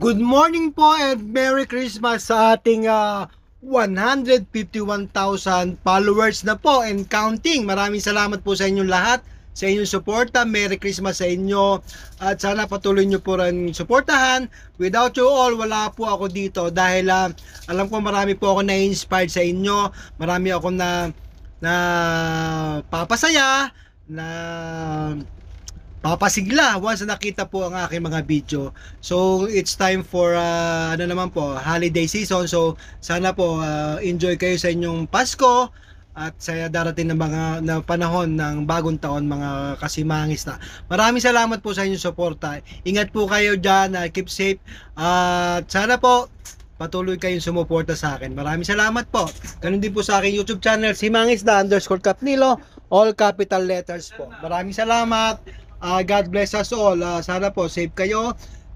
Good morning po and Merry Christmas sa ating 151,000 followers na po and counting. Maraming salamat po sa inyong lahat, sa inyong suporta. Merry Christmas sa inyo at sana patuloy nyo po rin suportahan. Without you all, wala po ako dito dahil alam ko marami po ako na-inspired sa inyo. Marami ako na papasaya, na papasigla once na nakita po ang aking mga video. So it's time for ano naman po, holiday season. So sana po enjoy kayo sa inyong Pasko at sa darating na mga na panahon ng bagong taon, mga kasimangis na. Maraming salamat po sa inyong suporta. Ingat po kayo diyan, keep safe at sana po patuloy kayong sumuporta sa akin. Maraming salamat po. Ganun din po sa aking YouTube channel, Simangisda_Capnilo, all capital letters po. Maraming salamat. God bless us all. Sana po safe kayo